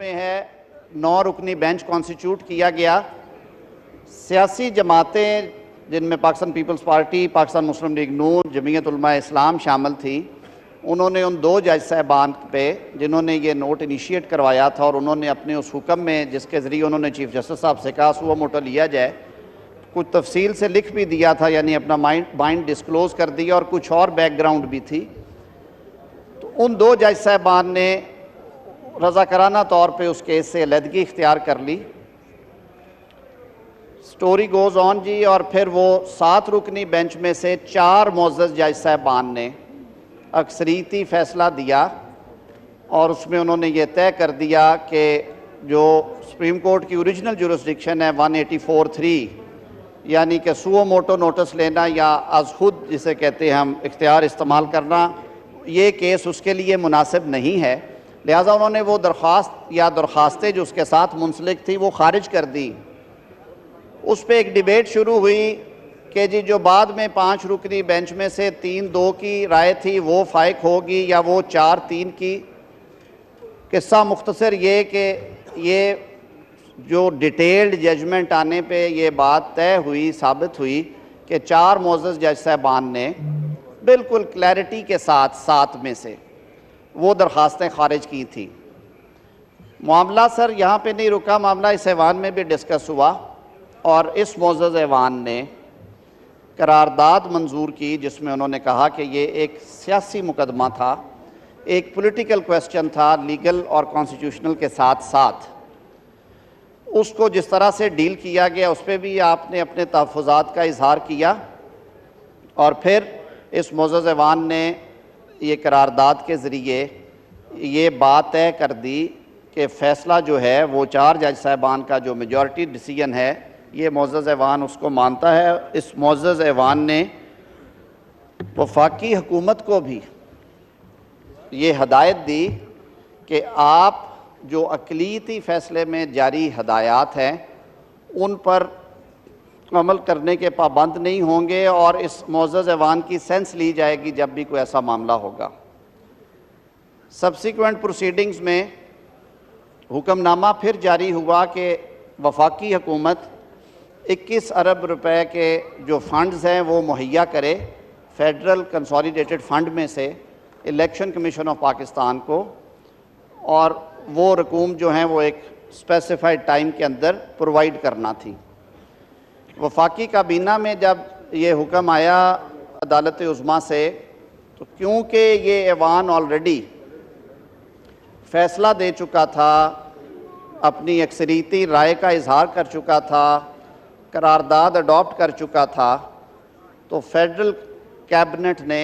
میں ہے 9 رکنی بینچ کانسٹیٹیوٹ کیا گیا. سیاسی جماعتیں جن میں پاکستان پیپلز پارٹی، پاکستان مسلم لیگ نون، جمعیت علماء اسلام شامل تھی، انہوں نے ان 2 جج صاحبان پہ جنہوں نے یہ نوٹ انیشیٹ کروایا تھا اور انہوں نے اپنے اس حکم میں جس کے ذریعے انہوں نے چیف جسٹس صاحب سے کہا سو موٹو لیا جائے، کچھ تفصیل سے لکھ بھی دیا تھا، یعنی اپنا مائنڈ ڈسکلوز کر دیا، اور کچھ اور بیک گراؤنڈ بھی تھی. تو ان 2 جج صاحبان نے رضاکارانہ طور پہ اس کیس سے علیحدگی اختیار کر لی. سٹوری گوز آن جی. اور پھر وہ 7 رکنی بینچ میں سے 4 معزز جج صاحبان نے اکثریتی فیصلہ دیا، اور اس میں انہوں نے یہ طے کر دیا کہ جو سپریم کورٹ کی اوریجنل جورسڈکشن ہے 184(3), یعنی کہ سو موٹو نوٹس لینا یا از خود جسے کہتے ہیں ہم اختیار استعمال کرنا، یہ کیس اس کے لیے مناسب نہیں ہے. لہٰذا انہوں نے وہ درخواست یا درخواستیں جو اس کے ساتھ منسلک تھی وہ خارج کر دی. اس پہ ایک ڈیبیٹ شروع ہوئی کہ جی جو بعد میں 5 رکنی بینچ میں سے 3-2 کی رائے تھی وہ فائق ہوگی یا وہ 4-3 کی. قصہ مختصر یہ کہ یہ جو ڈیٹیلڈ ججمنٹ آنے پہ یہ بات طے ہوئی، ثابت ہوئی کہ 4 معزز جج صاحبان نے بالکل کلیئرٹی کے ساتھ 7 میں سے وہ درخواستیں خارج کی تھیں. معاملہ سر یہاں پہ نہیں رکا، معاملہ اس ایوان میں بھی ڈسکس ہوا، اور اس معزز ایوان نے قرارداد منظور کی جس میں انہوں نے کہا کہ یہ ایک سیاسی مقدمہ تھا، ایک پولیٹیکل کویسچن تھا، لیگل اور کانسٹیٹیوشنل کے ساتھ ساتھ. اس کو جس طرح سے ڈیل کیا گیا اس پہ بھی آپ نے اپنے تحفظات کا اظہار کیا، اور پھر اس معزز ایوان نے یہ قرارداد کے ذریعے یہ بات طے کر دی کہ فیصلہ جو ہے وہ 4 جج صاحبان کا جو میجورٹی ڈیسیژن ہے یہ معزز ایوان اس کو مانتا ہے. اس معزز ایوان نے وفاقی حکومت کو بھی یہ ہدایت دی کہ آپ جو اقلیتی فیصلے میں جاری ہدایات ہیں ان پر عمل کرنے کے پابند نہیں ہوں گے، اور اس معزز ایوان کی سینس لی جائے گی جب بھی کوئی ایسا معاملہ ہوگا. سبسیکوینٹ پروسیڈنگز میں حکم نامہ پھر جاری ہوا کہ وفاقی حکومت 21 ارب روپے کے جو فنڈز ہیں وہ مہیا کرے فیڈرل کنسولیڈیٹڈ فنڈ میں سے الیکشن کمیشن آف پاکستان کو، اور وہ رقوم جو ہیں وہ ایک اسپیسیفائڈ ٹائم کے اندر پرووائڈ کرنا تھی. وفاقی کابینہ میں جب یہ حکم آیا عدالت عظمیٰ سے، تو کیونکہ یہ ایوان آلریڈی فیصلہ دے چکا تھا، اپنی اکثریتی رائے کا اظہار کر چکا تھا، قرارداد اڈاپٹ کر چکا تھا، تو فیڈرل کیبنٹ نے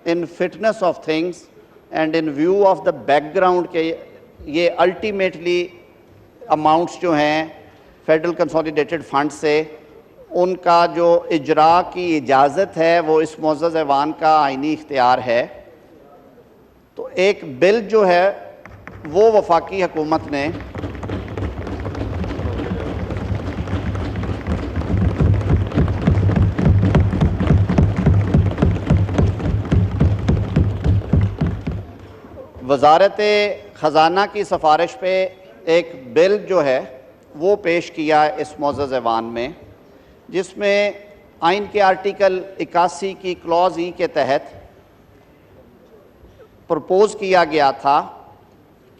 in fitness of things and in view of the background کہ یہ الٹیمیٹلی اماؤنٹس جو ہیں فیڈرل کنسولیڈیٹڈ فنڈ سے ان کا جو اجراء کی اجازت ہے وہ اس معزز ایوان کا آئینی اختیار ہے. تو ایک بل جو ہے وہ وفاقی حکومت نے وزارت خزانہ کی سفارش پہ ایک بل جو ہے وہ پیش کیا اس معزز ایوان میں، جس میں آئین کے آرٹیکل 81 کی کلوز ای کے تحت پرپوز کیا گیا تھا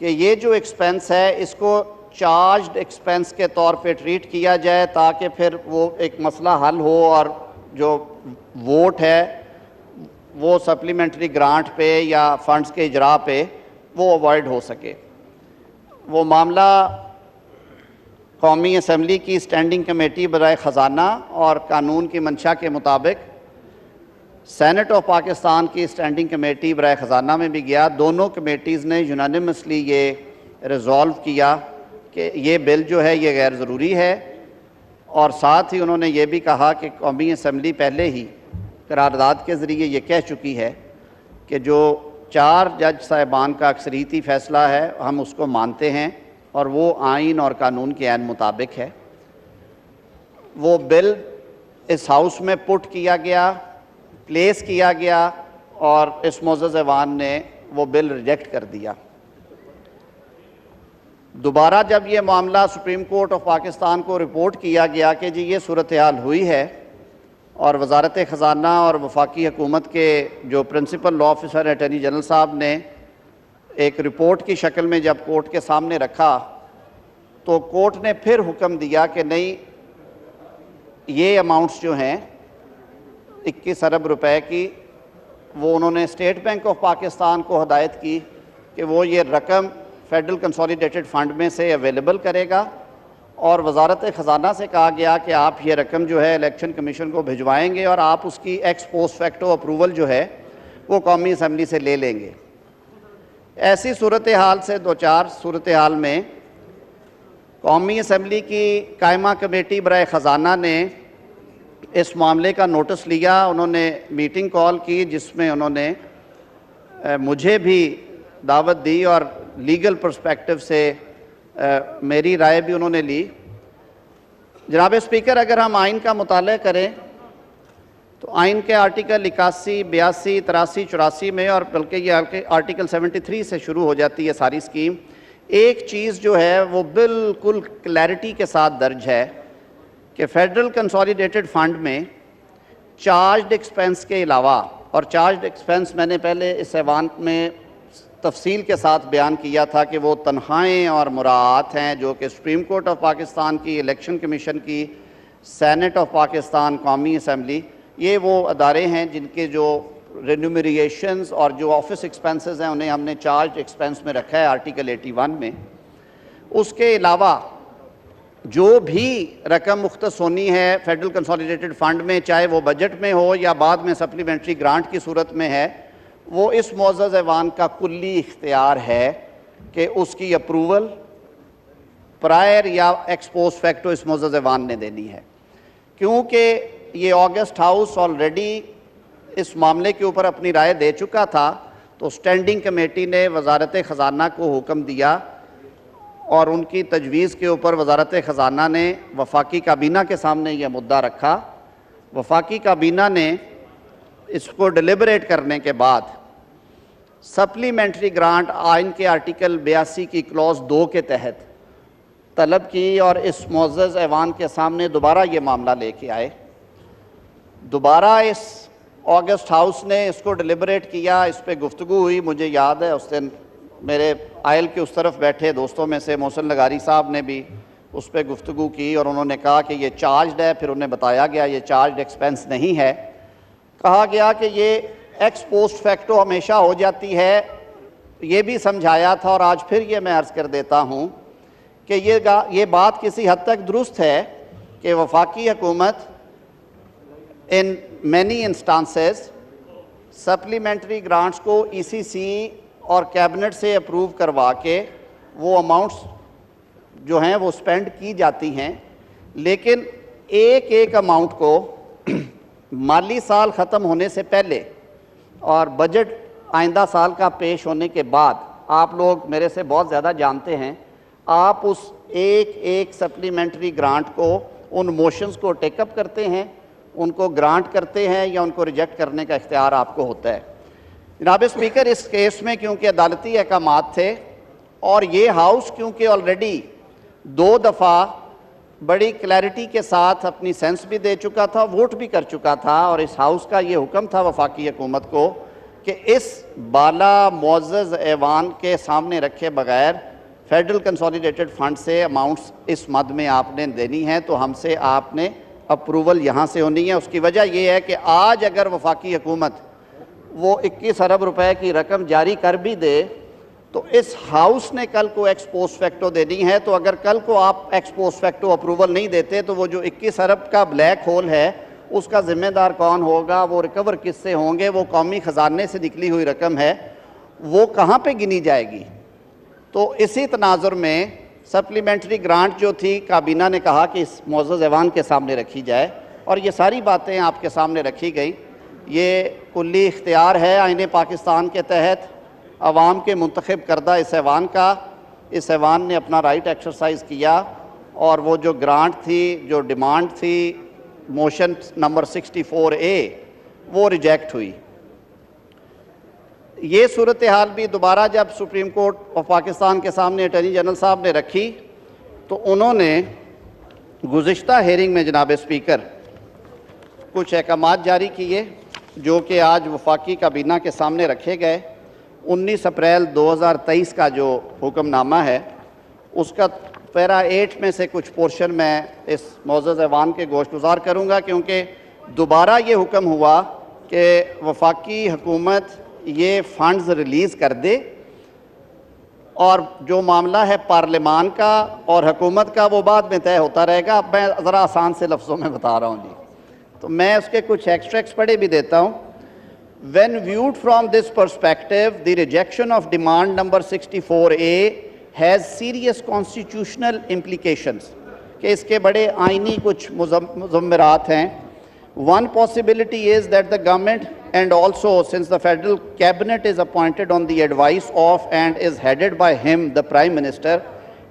کہ یہ جو ایکسپنس ہے اس کو چارجڈ ایکسپنس کے طور پہ ٹریٹ کیا جائے تاکہ پھر وہ ایک مسئلہ حل ہو اور جو ووٹ ہے وہ سپلیمنٹری گرانٹ پہ یا فنڈز کے اجراء پہ وہ اوائڈ ہو سکے. وہ معاملہ قومی اسمبلی کی اسٹینڈنگ کمیٹی برائے خزانہ اور قانون کی منشا کے مطابق سینٹ آف پاکستان کی اسٹینڈنگ کمیٹی برائے خزانہ میں بھی گیا. دونوں کمیٹیز نے یونانیمسلی یہ ریزولو کیا کہ یہ بل جو ہے یہ غیر ضروری ہے، اور ساتھ ہی انہوں نے یہ بھی کہا کہ قومی اسمبلی پہلے ہی قرارداد کے ذریعے یہ کہہ چکی ہے کہ جو 4 جج صاحبان کا اکثریتی فیصلہ ہے ہم اس کو مانتے ہیں، اور وہ آئین اور قانون کے عین مطابق ہے. وہ بل اس ہاؤس میں پٹ کیا گیا، پلیس کیا گیا، اور اس معزز ایوان نے وہ بل ریجیکٹ کر دیا. دوبارہ جب یہ معاملہ سپریم کورٹ آف پاکستان کو رپورٹ کیا گیا کہ جی یہ صورتحال ہوئی ہے، اور وزارت خزانہ اور وفاقی حکومت کے جو پرنسپل لا آفیسر اٹارنی جنرل صاحب نے ایک رپورٹ کی شکل میں جب کورٹ کے سامنے رکھا، تو کورٹ نے پھر حکم دیا کہ نہیں، یہ اماؤنٹس جو ہیں 21 ارب روپے کی، وہ انہوں نے اسٹیٹ بینک آف پاکستان کو ہدایت کی کہ وہ یہ رقم فیڈرل کنسولیڈیٹڈ فنڈ میں سے اویلیبل کرے گا، اور وزارت خزانہ سے کہا گیا کہ آپ یہ رقم جو ہے الیکشن کمیشن کو بھجوائیں گے اور آپ اس کی ایکس پوسٹ فیکٹو اپروول جو ہے وہ قومی اسمبلی سے لے لیں گے۔ ایسی صورتحال سے دوچار صورتحال میں قومی اسمبلی کی قائمہ کمیٹی برائے خزانہ نے اس معاملے کا نوٹس لیا، انہوں نے میٹنگ کال کی جس میں انہوں نے مجھے بھی دعوت دی اور لیگل پرسپیکٹو سے میری رائے بھی انہوں نے لی۔ جناب اسپیکر، اگر ہم آئین کا مطالعہ کریں تو آئین کے آرٹیکل 81، 82، 83، 84 میں، اور بلکہ یہ آرٹیکل 73 سے شروع ہو جاتی ہے ساری اسکیم، ایک چیز جو ہے وہ بالکل کلیئرٹی کے ساتھ درج ہے کہ فیڈرل کنسولیڈیٹڈ فنڈ میں چارجڈ ایکسپنس کے علاوہ، اور چارجڈ ایکسپنس میں نے پہلے اس ایوان میں تفصیل کے ساتھ بیان کیا تھا کہ وہ تنخواہیں اور مراعات ہیں جو کہ سپریم کورٹ آف پاکستان کی، الیکشن کمیشن کی، سینٹ آف پاکستان، قومی اسمبلی، یہ وہ ادارے ہیں جن کے جو رینومریشنز اور جو آفس ایکسپنسز ہیں انہیں ہم نے چارج ایکسپنس میں رکھا ہے آرٹیکل 81 میں۔ اس کے علاوہ جو بھی رقم مختص ہونی ہے فیڈرل کنسولیڈیٹڈ فنڈ میں، چاہے وہ بجٹ میں ہو یا بعد میں سپلیمنٹری گرانٹ کی صورت میں ہے، وہ اس معزز ایوان کا کلی اختیار ہے کہ اس کی اپروول پرائر یا ایکس پوسٹ فیکٹو اس معزز ایوان نے دینی ہے۔ کیونکہ یہ آگسٹ ہاؤس آلریڈی اس معاملے کے اوپر اپنی رائے دے چکا تھا، تو اسٹینڈنگ کمیٹی نے وزارت خزانہ کو حکم دیا، اور ان کی تجویز کے اوپر وزارت خزانہ نے وفاقی کابینہ کے سامنے یہ مدعا رکھا۔ وفاقی کابینہ نے اس کو ڈیلیبریٹ کرنے کے بعد سپلیمنٹری گرانٹ آئین کے آرٹیکل 82 کی کلوز 2 کے تحت طلب کی، اور اس معزز ایوان کے سامنے دوبارہ یہ معاملہ لے کے آئے۔ دوبارہ اس آگسٹ ہاؤس نے اس کو ڈیلیبریٹ کیا، اس پہ گفتگو ہوئی۔ مجھے یاد ہے اس دن میرے آئل کے اس طرف بیٹھے دوستوں میں سے محسن لغاری صاحب نے بھی اس پہ گفتگو کی، اور انہوں نے کہا کہ یہ چارجڈ ہے، پھر انہیں بتایا گیا یہ چارجڈ ایکسپنس نہیں ہے۔ کہا گیا کہ یہ ایکس پوسٹ فیکٹو ہمیشہ ہو جاتی ہے، یہ بھی سمجھایا تھا، اور آج پھر یہ میں عرض کر دیتا ہوں کہ یہ بات کسی حد تک درست ہے کہ وفاقی حکومت ان مینی انسٹانسز سپلیمنٹری گرانٹس کو ای سی سی اور کیبنٹ سے اپروو کروا کے وہ اماؤنٹس جو ہیں وہ سپینڈ کی جاتی ہیں، لیکن ایک ایک اماؤنٹ کو مالی سال ختم ہونے سے پہلے اور بجٹ آئندہ سال کا پیش ہونے کے بعد، آپ لوگ میرے سے بہت زیادہ جانتے ہیں، آپ اس ایک ایک سپلیمنٹری گرانٹ کو، ان موشنز کو ٹیک اپ کرتے ہیں، ان کو گرانٹ کرتے ہیں یا ان کو ریجیکٹ کرنے کا اختیار آپ کو ہوتا ہے۔ جناب اسپیکر، اس کیس میں کیونکہ عدالتی احکامات تھے، اور یہ ہاؤس کیونکہ آلریڈی 2 دفعہ بڑی کلیئرٹی کے ساتھ اپنی سینس بھی دے چکا تھا، ووٹ بھی کر چکا تھا، اور اس ہاؤس کا یہ حکم تھا وفاقی حکومت کو کہ اس بالا معزز ایوان کے سامنے رکھے بغیر فیڈرل کنسولیڈیٹڈ فنڈ سے اماؤنٹس اس مد میں آپ نے دینی ہے، تو ہم سے آپ نے اپروول یہاں سے ہونی ہے۔ اس کی وجہ یہ ہے کہ آج اگر وفاقی حکومت وہ 21 ارب روپے کی رقم جاری کر بھی دے تو اس ہاؤس نے کل کو ایکس پوسٹ فیکٹو دینی ہے، تو اگر کل کو آپ ایکس پوسٹ فیکٹو اپروول نہیں دیتے تو وہ جو 21 ارب کا بلیک ہول ہے اس کا ذمہ دار کون ہوگا، وہ ریکور کس سے ہوں گے، وہ قومی خزانے سے نکلی ہوئی رقم ہے، وہ کہاں پہ گنی جائے گی۔ تو اسی تناظر میں سپلیمنٹری گرانٹ جو تھی کابینہ نے کہا کہ اس معزز ایوان کے سامنے رکھی جائے، اور یہ ساری باتیں آپ کے سامنے رکھی گئی۔ یہ کلی اختیار ہے آئین پاکستان کے تحت عوام کے منتخب کردہ اس ایوان کا۔ اس ایوان نے اپنا رائٹ ایکسرسائز کیا، اور وہ جو گرانٹ تھی، جو ڈیمانڈ تھی موشن نمبر 64A، وہ ریجیکٹ ہوئی۔ یہ صورتحال بھی دوبارہ جب سپریم کورٹ آف پاکستان کے سامنے اٹارنی جنرل صاحب نے رکھی تو انہوں نے گزشتہ ہیئرنگ میں جناب اسپیکر کچھ احکامات جاری کیے جو کہ آج وفاقی کابینہ کے سامنے رکھے گئے۔ 19 اپریل 2023 کا جو حکم نامہ ہے اس کا پیرا 8 میں سے کچھ پورشن میں اس معزز ایوان کے گوشت گزار کروں گا، کیونکہ دوبارہ یہ حکم ہوا کہ وفاقی حکومت یہ فنڈز ریلیز کر دے، اور جو معاملہ ہے پارلیمان کا اور حکومت کا وہ بعد میں طے ہوتا رہے گا۔ اب میں ذرا آسان سے لفظوں میں بتا رہا ہوں جی، تو میں اس کے کچھ ایکسٹریکٹس پڑھے بھی دیتا ہوں۔ When viewed from this perspective, the rejection of demand number 64A has serious constitutional implications کہ اس کے بڑے آئینی کچھ مضمرات ہیں۔ One possibility is that the government, and also since the federal cabinet is appointed on the advice of and is headed by him, the Prime Minister,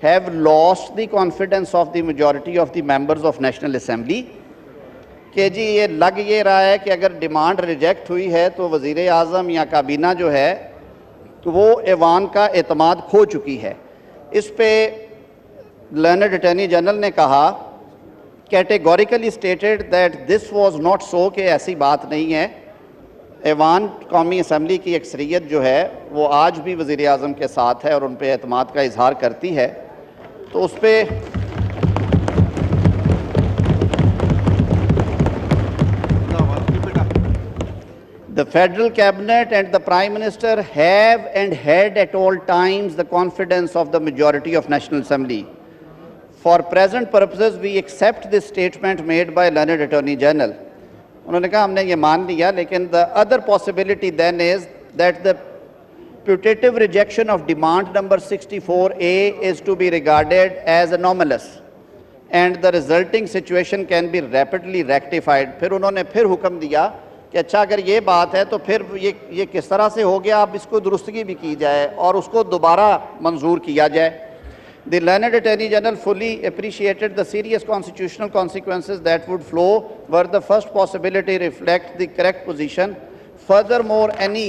have lost the confidence of the majority of the members of National Assembly کہ جی یہ لگ یہ رہا ہے کہ اگر demand reject ہوئی ہے تو وزیر اعظم یا کابینہ جو ہے وہ ایوان کا اعتماد کھو چکی ہے۔ اس پہ لرنڈ اٹارنی جنرل نے کہا categorically stated that this was not so کہ ایسی بات نہیں ہے۔ ایوان قومی اسمبلی کی اکثریت جو ہے وہ آج بھی وزیر اعظم کے ساتھ ہے اور ان پہ اعتماد کا اظہار کرتی ہے، تو اس پہ The Federal Cabinet and the Prime Minister have and had at all times the confidence of the majority of National Assembly. For present purposes, we accept this statement made by Learned Attorney General. انہوں نے کہا ہم نے یہ مان لیا، لیکن the other possibility then is that the putative rejection of demand number 64A is to be regarded as anomalous and the resulting situation can be rapidly rectified. پھر انہوں نے پھر حکم دیا کہ اچھا اگر یہ بات ہے تو پھر یہ کس طرح سے ہو گیا، اب اس کو درستگی بھی کی جائے اور اس کو دوبارہ منظور کیا جائے۔ The learned Attorney General fully appreciated the serious constitutional consequences that would flow were the first possibility reflect the correct position. Furthermore, any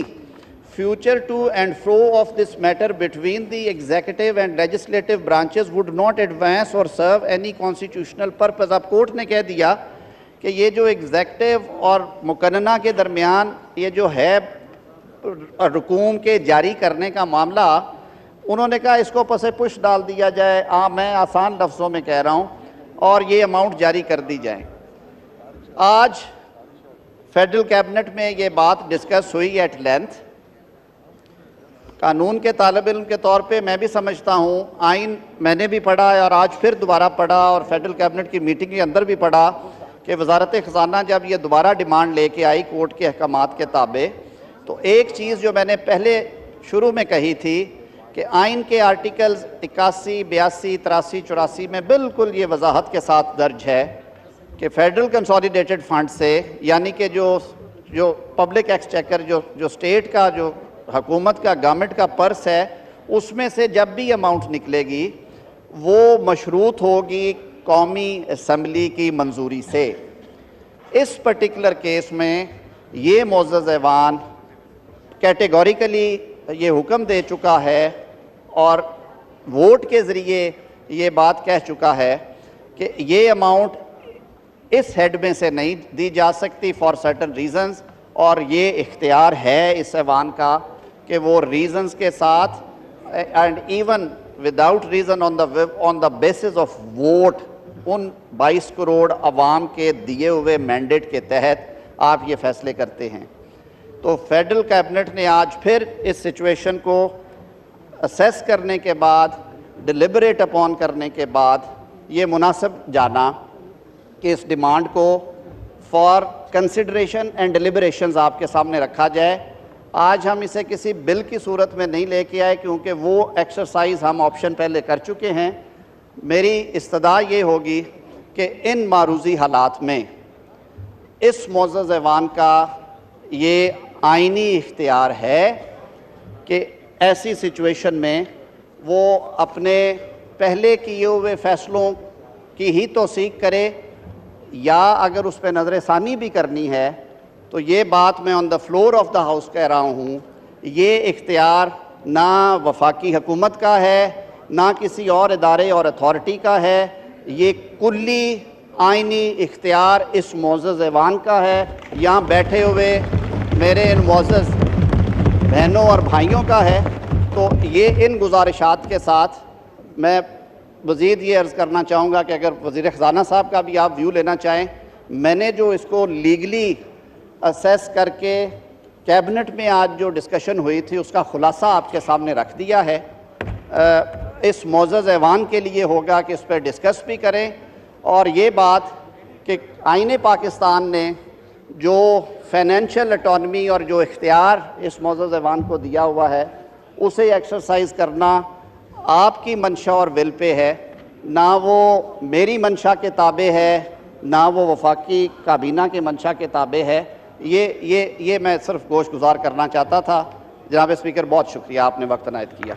future to and fro of this matter between the executive and legislative branches would not advance or serve any constitutional purpose. اب court نے کہہ دیا کہ یہ جو executive اور مقننہ کے درمیان یہ جو ہے رقوم کے جاری کرنے کا معاملہ، انہوں نے کہا اس کو پس پش ڈال دیا جائے، میں آسان لفظوں میں کہہ رہا ہوں، اور یہ اماؤنٹ جاری کر دی جائیں۔ آج فیڈرل کیبنٹ میں یہ بات ڈسکس ہوئی ایٹ لینتھ۔ قانون کے طالب علم کے طور پہ میں بھی سمجھتا ہوں، آئین میں نے بھی پڑھا اور آج پھر دوبارہ پڑھا اور فیڈرل کیبنٹ کی میٹنگ کے اندر بھی پڑھا کہ وزارت خزانہ جب یہ دوبارہ ڈیمانڈ لے کے آئی کورٹ کے احکامات کے تابع، تو ایک چیز جو میں نے پہلے شروع میں کہی تھی کہ آئین کے آرٹیکلز 81، 82، 83، 84 میں بالکل یہ وضاحت کے ساتھ درج ہے کہ فیڈرل کنسولیڈیٹڈ فنڈ سے، یعنی کہ جو پبلک ایکسچیکر جو اسٹیٹ کا جو حکومت کا گورنمنٹ کا پرس ہے، اس میں سے جب بھی اماؤنٹ نکلے گی وہ مشروط ہوگی قومی اسمبلی کی منظوری سے۔ اس پرٹیکولر کیس میں یہ معزز ایوان کیٹیگوریکلی یہ حکم دے چکا ہے اور ووٹ کے ذریعے یہ بات کہہ چکا ہے کہ یہ اماؤنٹ اس ہیڈ میں سے نہیں دی جا سکتی فار سرٹن ریزنز، اور یہ اختیار ہے اس ایوان کا کہ وہ ریزنز کے ساتھ and even without reason on the basis of vote in 22 crore عوام کے دیے ہوئے مینڈیٹ کے تحت آپ یہ فیصلے کرتے ہیں۔ تو فیڈرل کیبنٹ نے آج پھر اس سچویشن کو اسیس کرنے کے بعد، ڈیلیبریٹ اپون کرنے کے بعد یہ مناسب جانا کہ اس ڈیمانڈ کو فار کنسیڈریشن اینڈ ڈیلیبریشنز آپ کے سامنے رکھا جائے۔ آج ہم اسے کسی بل کی صورت میں نہیں لے کے آئے کیونکہ وہ ایکسرسائز ہم آپشن پہلے کر چکے ہیں۔ میری استدعا یہ ہوگی کہ ان معروضی حالات میں اس معزز ایوان کا یہ آئینی اختیار ہے کہ ایسی سچویشن میں وہ اپنے پہلے کیے ہوئے فیصلوں کی ہی توثیق کرے، یا اگر اس پہ نظر ثانی بھی کرنی ہے تو یہ بات میں on the floor of the house کہہ رہا ہوں، یہ اختیار نہ وفاقی حکومت کا ہے نہ کسی اور ادارے اور اتھارٹی کا ہے، یہ کلی آئینی اختیار اس معزز ایوان کا ہے، یہاں بیٹھے ہوئے میرے ان معزز بہنوں اور بھائیوں کا ہے۔ تو یہ ان گزارشات کے ساتھ میں مزید یہ عرض کرنا چاہوں گا کہ اگر وزیر خزانہ صاحب کا بھی آپ ویو لینا چاہیں، میں نے جو اس کو لیگلی اسیس کر کے کیبنٹ میں آج جو ڈسکشن ہوئی تھی اس کا خلاصہ آپ کے سامنے رکھ دیا ہے۔ اس معزز ایوان کے لیے ہوگا کہ اس پہ ڈسکس بھی کریں، اور یہ بات کہ آئین پاکستان نے جو فائنینشیل اٹانومی اور جو اختیار اس معزز ایوان کو دیا ہوا ہے اسے ایکسرسائز کرنا آپ کی منشا اور ول پہ ہے، نہ وہ میری منشا کے تابع ہے نہ وہ وفاقی کابینہ کے منشا کے تابع ہے۔ یہ میں صرف گوش گزار کرنا چاہتا تھا۔ جناب اسپیکر، بہت شکریہ، آپ نے وقت عنایت کیا۔